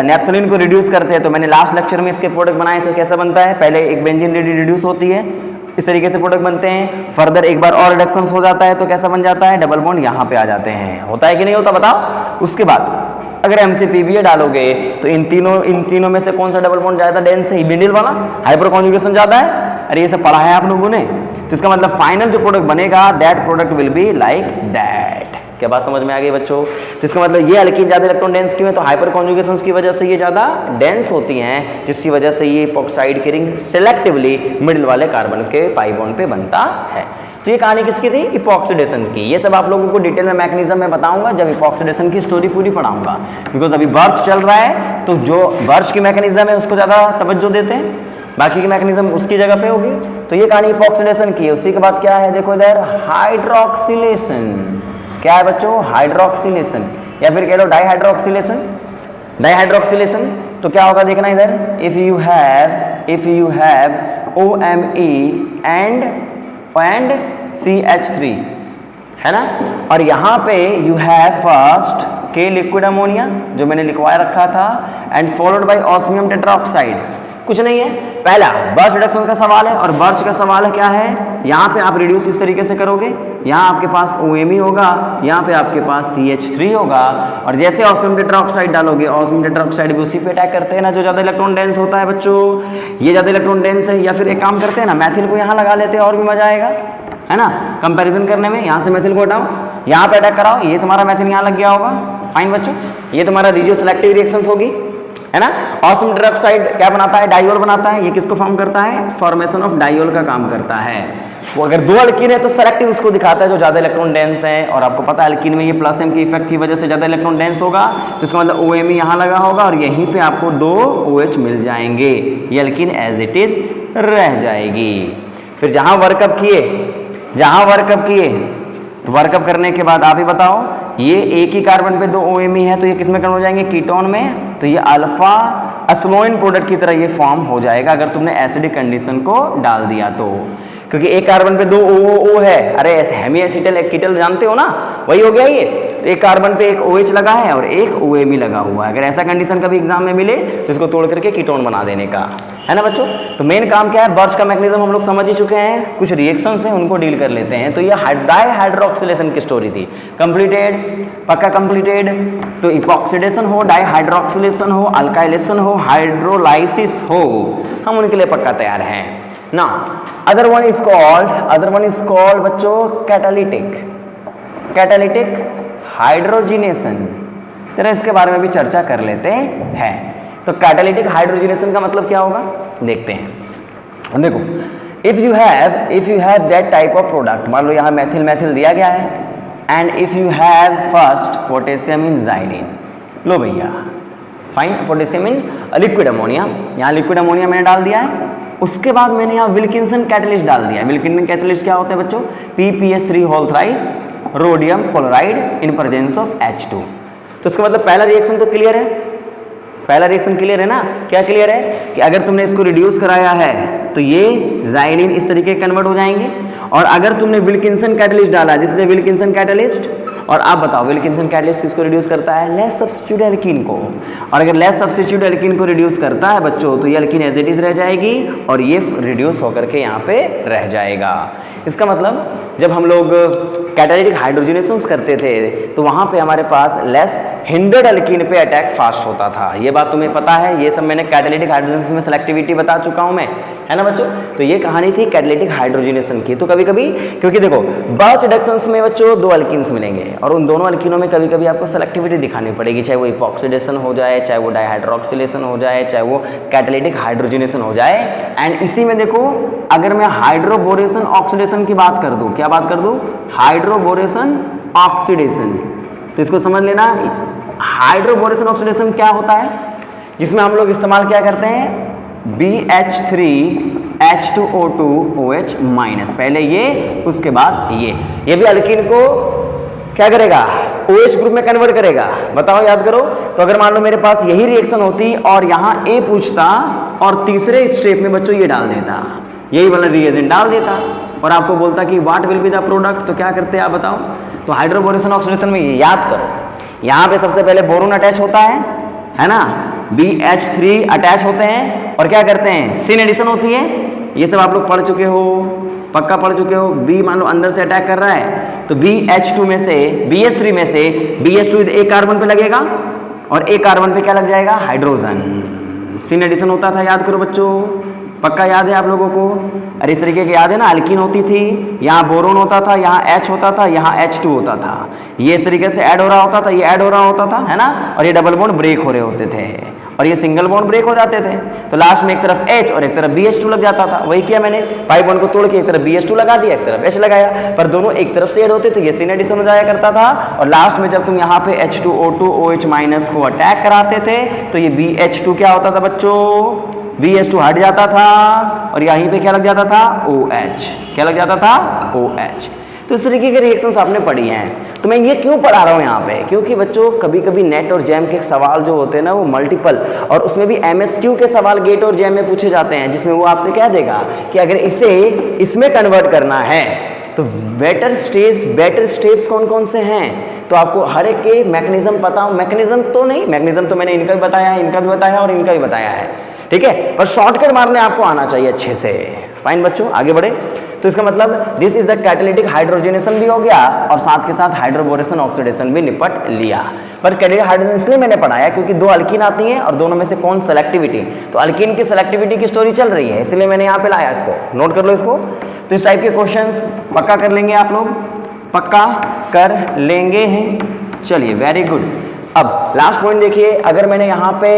नैप्थलीन को रिड्यूस करते हैं, तो मैंने लास्ट लेक्चर में इसके प्रोडक्ट बनाए थे, कैसा बनता है, पहले एक बेंजीन रिड्यूस होती है, इस तरीके से प्रोडक्ट बनते हैं, फर्दर एक बार और रिडक्शन हो जाता है तो कैसा बन जाता है, डबल बॉन्ड यहाँ पे आ जाते हैं। होता है कि नहीं होता बताओ। उसके बाद अगर MCPBA डालोगे तो इन तीनों में से कौन सा डबल बॉन्ड ज़्यादा डेंस है, मिडिल वाला, हाइपर कॉन्जुगेशन ज़्यादा है। अरे ये सब पढ़ा है आप लोगों ने, तो इसका मतलब फाइनल जो प्रोडक्ट बनेगा that product will be like that. क्या बात समझ में आ गई बच्चों? तो इसका मतलब ये अल्कीन ज़्यादा इलेक्ट्रॉन डेंस क्यों है, तो हाइपर कॉन्जुगेशन की वजह से ये ज़्यादा डेंस होती हैं, जिसकी वजह से ये इपॉक्साइड की रिंग सिलेक्टिवली मिडिल वाले कार्बन के पाई बॉन्ड पे बनता है। तो ये कहानी किसकी थी, इपॉक्सीडेशन की। ये सब आप लोगों को डिटेल में मैकेनिज्म में बताऊंगा जब इपॉक्सीडेशन की स्टोरी पूरी पढ़ाऊंगा, बिकॉज अभी बर्च चल रहा है, तो जो बर्च की मैकेनिज्म है उसको ज़्यादा तवज्जो देते हैं, बाकी की मैकेनिज्म उसकी जगह पे होगी। तो ये कहानी इपॉक्सीडेशन की है। उसी के बाद क्या है, देखो इधर हाइड्रोक्सिलेशन। क्या है बच्चों, हाइड्रोक्सिलेशन, या फिर कह लो डाइहाइड्रोक्सिलेशन। तो क्या होगा देखना इधर, if you have OMe and CH3, है ना, और यहाँ पे यू हैव फर्स्ट के लिक्विड अमोनिया जो मैंने लिखवाया रखा था, and followed by osmium tetroxide. कुछ नहीं है, पहला बर्च रिडक्शन का सवाल है, और बर्च का सवाल है क्या है, यहाँ पे आप रिड्यूस इस तरीके से करोगे, यहाँ आपके पास OMe होगा, यहाँ पे आपके पास CH3 होगा, और जैसे ऑस्मियम टेट्राऑक्साइड डालोगे, ऑस्मियम टेट्राऑक्साइड भी उसी पे अटैक करते हैं ना जो ज़्यादा इलेक्ट्रॉन डेंस होता है बच्चों। ये ज़्यादा इलेक्ट्रॉन डेंस है, या फिर एक काम करते हैं ना, मैथिल को यहाँ लगा लेते हैं और भी मजा आएगा। है ना, कंपैरिजन करने में। यहाँ से मेथिल को हटाओ, यहाँ पे अटैक कराओ, ये तुम्हारा मेथिल यहाँ लग गया होगा। फाइन बच्चों, ये तुम्हारा रेडियो सिलेक्टिव रिएक्शंस होगी, है ना। ऑस्मियम डाइऑक्साइड क्या बनाता है, डाइयोल बनाता है। ये किसको फॉर्म करता है, फॉर्मेशन ऑफ डाइयोल का काम करता है। वो अगर दो अल्कीन है तो सेलेक्टिव इसको दिखाता है जो ज्यादा इलेक्ट्रॉन डेंस है, और आपको पता है अल्कीन में ये प्लस एम की इफेक्ट की वजह से ज्यादा इलेक्ट्रॉन डेंस होगा, तो इसका मतलब OMe यहाँ लगा होगा और यहीं पे आपको 2 OH मिल जाएंगे, ये अल्कीन एज इट इज रह जाएगी। फिर जहां वर्कअप किए तो वर्कअप करने के बाद आप ही बताओ, ये एक ही कार्बन पे 2 OMe है तो ये किस में कन्वर्ट हो जाएंगे, कीटोन में। तो ये अल्फा एसिलोइन प्रोडक्ट की तरह ये फॉर्म हो जाएगा अगर तुमने एसिडिक कंडीशन को डाल दिया तो, क्योंकि एक कार्बन पे 2 OO है। अरे हेमी एसिटल कीटल जानते हो ना, वही हो गया ये। तो एक कार्बन पे एक OH लगा है और एक OMe लगा हुआ है। अगर ऐसा कंडीशन कभी एग्जाम में मिले तो इसको तोड़ करके कीटोन बना देने का, है ना बच्चों। तो मेन काम क्या है, बर्च का मैकेनिज्म हम लोग समझ ही चुके हैं, कुछ रिएक्शंस हैं उनको डील कर लेते हैं। तो ये डाइहाइड्रोक्सिलेशन की स्टोरी थी, कंप्लीटेड, पक्का कंप्लीटेड। तो इपॉक्सीडेशन हो, डाइहाइड्रोक्सिलेशन हो, अल्काइलेशन हो, हाइड्रोलाइसिस हो, हम उनके लिए पक्का तैयार हैं ना। अदर वन इज कॉल्ड बच्चों कैटालिटिक हाइड्रोजिनेशन। जरा इसके बारे में भी चर्चा कर लेते हैं। तो कैटालिटिक हाइड्रोजिनेशन का मतलब क्या होगा, देखते हैं। देखो, if you have that type of product, मान लो यहाँ मेथिल दिया गया है, and if you have first potassium in xylene, लो भैया fine, potassium in liquid ammonia, यहाँ लिक्विड अमोनिया मैंने डाल दिया है। उसके बाद मैंने यहाँ विल्किंसन कैटलिस्ट डाल दिया है। विल्किंसन कैटलिस्ट क्या होते हैं बच्चों, PPS3 whole thrice rhodium chloride in presence of H2। तो इसका मतलब पहला रिएक्शन तो क्लियर है, पहला रिएक्शन क्लियर है ना। क्या क्लियर है कि अगर तुमने इसको रिड्यूस कराया है तो ये ज़ाइलिन इस तरीके कन्वर्ट हो जाएंगे, और अगर तुमने विल्किंसन कैटलिस्ट डाला, this is a Wilkinson catalyst, और आप बताओ विल्किंसन कैटलिस्ट किसको रिड्यूस करता है, लेस सब्स्टिट्यूट एल्कीन को। और अगर लेस सब्स्टिट्यूट एल्कीन को रिड्यूस करता है बच्चों तो ये एल्कीन एज इट इज रह जाएगी और ये रिड्यूस होकर के यहाँ पे रह जाएगा। इसका मतलब जब हम लोग कैटालिटिक हाइड्रोजनेशंस करते थे तो वहाँ पे हमारे पास लेस हिंडर्ड एल्कीन पे अटैक फास्ट होता था। ये बात तुम्हें पता है, ये सब मैंने कैटालिटिक हाइड्रोजनेशन में सेलेक्टिविटी बता चुका हूँ मैं, है ना बच्चों। तो ये कहानी थी कैटालिटिक हाइड्रोजनेशन की। तो कभी कभी, क्योंकि देखो बर्च रिडक्शंस में बच्चों 2 अल्कीन्स मिलेंगे और उन दोनों अल्कीनों में कभी कभी आपको सेलेक्टिविटी दिखानी पड़ेगी, चाहे वो इपॉक्सीडेशन हो जाए, चाहे वो डाइहाइड्रोक्सिलेशन हो जाए, चाहे वो कैटालिटिक हाइड्रोजनेशन हो जाए। एंड इसी में देखो, अगर मैं हाइड्रोबोरेशन ऑक्सीडेशन की बात कर दूं, क्या बात कर दूं, हाइड्रोबोरेशन ऑक्सीडेशन, तो इसको समझ लेना। हाइड्रोबोरेशन ऑक्सीडेशन क्या होता है, जिसमें हम लोग इस्तेमाल क्या करते हैं, BH3H2O2OH माइनस, पहले ये उसके बाद ये भी अल्कीन को क्या करेगा, OH ग्रुप में कन्वर्ट करेगा। बताओ, याद करो। तो अगर मान लो मेरे पास यही रिएक्शन होती और यहाँ A पूछता और तीसरे स्टेप में बच्चों ये डाल देता, यही वाला रिएजेंट डाल देता और आपको बोलता कि what will be the product, तो क्या करते हैं आप बताओ। तो हाइड्रोबोरेशन ऑक्सीडेशन में ये याद करो, यहाँ पे सबसे पहले बोरोन अटैच होता है ना, BH3 अटैच होते हैं और क्या करते हैं, सिन एडिशन होती है। ये सब आप लोग पढ़ चुके हो, पक्का पढ़ चुके हो। B मान लो अंदर से अटैक कर रहा है तो BH2 में से, BH3 में से BH2 एक कार्बन पे लगेगा और एक कार्बन पे क्या लग जाएगा, हाइड्रोजन। सिन एडिशन होता था, याद करो बच्चों, पक्का याद है आप लोगों को। अरे इस तरीके की याद है ना, अल्कीन होती थी, यहाँ बोरोन होता था, यहाँ H होता था, यहाँ H2 होता था, ये इस तरीके से ऐड हो रहा होता था, ये ऐड हो रहा होता था, है ना, और ये डबल बॉन्ड ब्रेक हो रहे होते थे और ये सिंगल बॉन्ड ब्रेक हो जाते थे। तो लास्ट में एक तरफ H और एक तरफ BH2 लग जाता था। वही किया मैंने, 5 बॉन्ड को तोड़ के एक तरफ BH2 लगा दिया, एक तरफ H लगाया, पर दोनों एक तरफ से ऐड होते थे, ये सिन एडिशन हो जाया करता था। और लास्ट में जब तुम यहाँ पे H2O2OH माइनस को अटैक कराते थे तो ये BH2 क्या होता था बच्चों, BH2 हट जाता था और यहीं पे क्या लग जाता था, OH, क्या लग जाता था, OH। तो इस तरीके के रिएक्शंस आपने पढ़ी हैं। तो मैं ये क्यों पढ़ा रहा हूँ यहाँ पे, क्योंकि बच्चों कभी कभी नेट और जैम के सवाल जो होते हैं ना वो मल्टीपल, और उसमें भी MSQ के सवाल गेट और जैम में पूछे जाते हैं, जिसमें वो आपसे कह देगा कि अगर इसे इसमें कन्वर्ट करना है तो बेटर स्टेप्स कौन कौन से हैं। तो आपको हर एक के मैकेनिज्म पता हो, मैकेनिज्म तो मैंने इनका भी बताया है, इनका भी बताया और इनका भी बताया है, ठीक है, पर शॉर्टकट मारने आपको आना चाहिए अच्छे से। फाइन बच्चों, आगे बढ़े। तो इसका मतलब this is the catalytic hydrogenation भी हो गया और साथ के साथ हाइड्रोबोरेशन ऑक्सीडेशन भी निपट लिया। पर कैटालिटिक हाइड्रोजन इसलिए मैंने पढ़ाया क्योंकि दो अल्कीन आती हैं और दोनों में से कौन सेलेक्टिविटी, तो अल्कीन की सेलेक्टिविटी की स्टोरी चल रही है, इसलिए मैंने यहाँ पे लाया इसको, नोट कर लो इसको। तो इस टाइप के क्वेश्चंस पक्का कर लेंगे आप लोग, पक्का कर लेंगे हैं। चलिए वेरी गुड। अब लास्ट पॉइंट देखिए, अगर मैंने यहाँ पे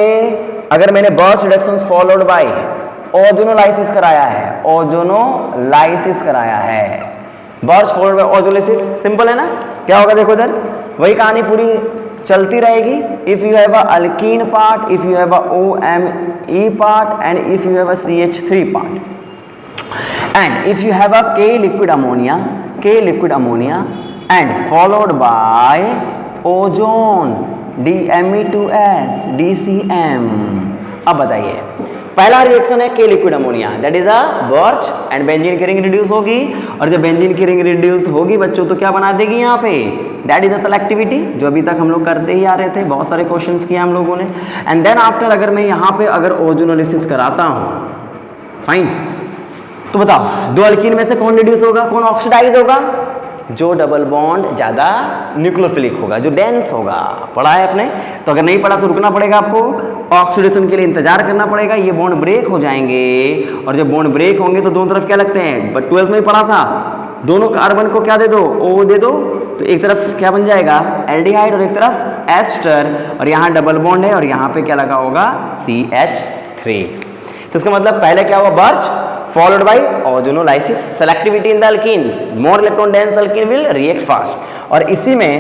अगर मैंने birch reductions followed bye ozonolysis कराया है, ओजोनोलाइसिस कराया है, birch followed bye ozonolysis, simple है ना, क्या होगा देखो इधर, वही कहानी पूरी चलती रहेगी। If you have a alkyne part, if you have a OMe part and if you have a CH3 part and if you have a K liquid ammonia and followed by ozone DME2S DCM। अब बताइए, पहला reaction है K liquid ammonia, that is a birch and benzene की ring reduce होगी, और जब benzene की ring reduce होगी बच्चों तो क्या बना देगी यहाँ पे, दैट इज अ सेलेक्टिविटी, जो अभी तक हम लोग करते ही आ रहे थे, बहुत सारे क्वेश्चंस किए हम लोगों ने। एंड देन आफ्टर अगर मैं यहाँ पे अगर ओजोनोलिसिस कराता हूँ, फाइन, तो बताओ दो अल्कीन में से कौन रिड्यूस होगा, कौन ऑक्सीडाइज होगा, जो डबल बॉन्ड ज्यादा न्यूक्लियोफिलिक होगा, जो डेंस होगा। पढ़ा है आपने, तो अगर नहीं पढ़ा तो रुकना पड़ेगा आपको, ऑक्सीडेशन के लिए इंतजार करना पड़ेगा, ये बॉन्ड ब्रेक हो जाएंगे, और जब बॉन्ड ब्रेक होंगे तो दोनों तरफ क्या लगते हैं, बट 12th में ही पढ़ा था, दोनों कार्बन को क्या दे दो, O दे दो, तो एक तरफ क्या बन जाएगा एल्डिहाइड और एक तरफ एस्टर, और यहाँ डबल बॉन्ड है और यहाँ पे क्या लगा होगा CH3। तो इसका मतलब पहले क्या हुआ, birch followed by ozonolysis, selectivity in the alkenes, more electron dense alkene will react fast। और इसी में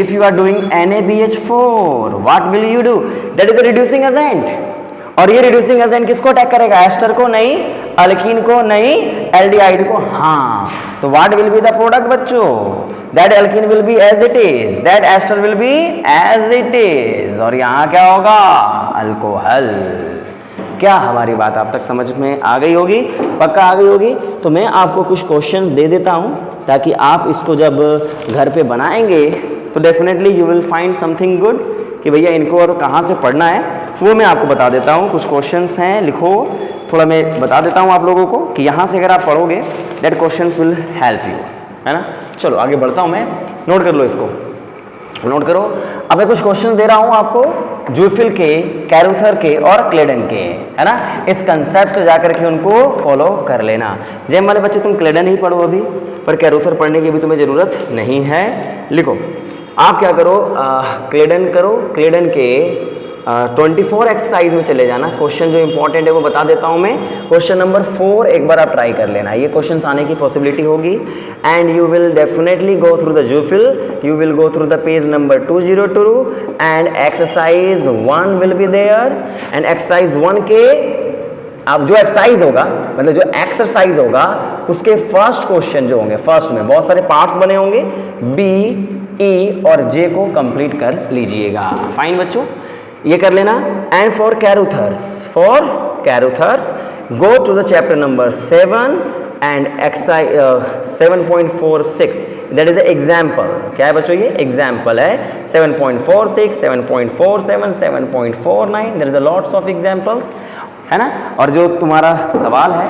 if you are doing NaBH4 what will you do, that is the reducing agent, और ये reducing agent किसको attack करेगा, ester को नहीं, alkyne को नहीं, एल्डिहाइड को, हाँ, तो what will be the product बच्चों, that alkene will be as it is, that ester will be as it is, और यहाँ क्या होगा अल्कोहल। क्या हमारी बात आप तक समझ में आ गई होगी, पक्का आ गई होगी। तो मैं आपको कुछ क्वेश्चंस दे देता हूं ताकि आप इसको जब घर पे बनाएंगे तो definitely you will find something good, कि भैया इनको और कहाँ से पढ़ना है वो मैं आपको बता देता हूं। कुछ क्वेश्चंस हैं, लिखो, थोड़ा मैं बता देता हूं आप लोगों को कि यहाँ से अगर आप पढ़ोगे that questions will help you, है ना। चलो आगे बढ़ता हूँ मैं, नोट कर लो इसको, नोट करो। अब मैं कुछ क्वेश्चन दे रहा हूं आपको जूफिल के, कैरुथर के और क्लेडन के, है ना। इस कंसेप्ट से जाकर के उनको फॉलो कर लेना। जैम वाले बच्चे तुम क्लेडन ही पढ़ो अभी, पर कैरुथर पढ़ने की भी तुम्हें ज़रूरत नहीं है। लिखो, आप क्या करो, क्लेडन करो, क्लेडन के 24 एक्सरसाइज में चले जाना। क्वेश्चन जो इंपॉर्टेंट है वो बता देता हूँ मैं। क्वेश्चन नंबर 4 एक बार आप ट्राई कर लेना, ये क्वेश्चन आने की पॉसिबिलिटी होगी। And you will definitely go through the zufil, you will go through the page number 202 and exercise 1 will be there. And exercise 1 के अब जो एक्सरसाइज होगा, मतलब जो एक्सरसाइज होगा उसके फर्स्ट क्वेश्चन जो होंगे, फर्स्ट में बहुत सारे पार्ट्स बने होंगे, बी, ई और जे को कंप्लीट कर लीजिएगा। फाइन बच्चों, ये कर लेना। And for Carruthers go to the chapter number 7 and exercise 7.46, that is example. क्या है बच्चों, ये एग्जाम्पल है। 7.46, 7.47, 7.49, there is a lots of examples, है ना। और जो तुम्हारा सवाल है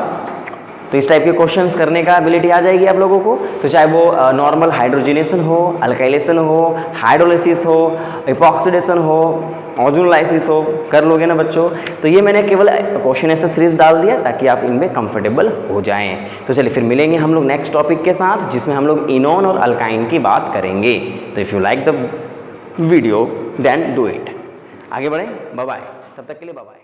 तो इस टाइप के क्वेश्चंस करने का एबिलिटी आ जाएगी आप लोगों को। तो चाहे वो नॉर्मल हाइड्रोजिनेशन हो, अल्काइलेशन हो, हाइड्रोलिसिस हो, इपॉक्सीडेशन हो, ओजोनोलाइसिस हो, कर लोगे ना बच्चों। तो ये मैंने केवल क्वेश्चन ऐसे सीरीज डाल दिया ताकि आप इनमें कंफर्टेबल हो जाएं। तो चलिए फिर मिलेंगे हम लोग नेक्स्ट टॉपिक के साथ, जिसमें हम लोग इनोन और अल्काइन की बात करेंगे। तो if you like the video then do it. आगे बढ़ें, बाय बाय, तब तक के लिए बाय बाय।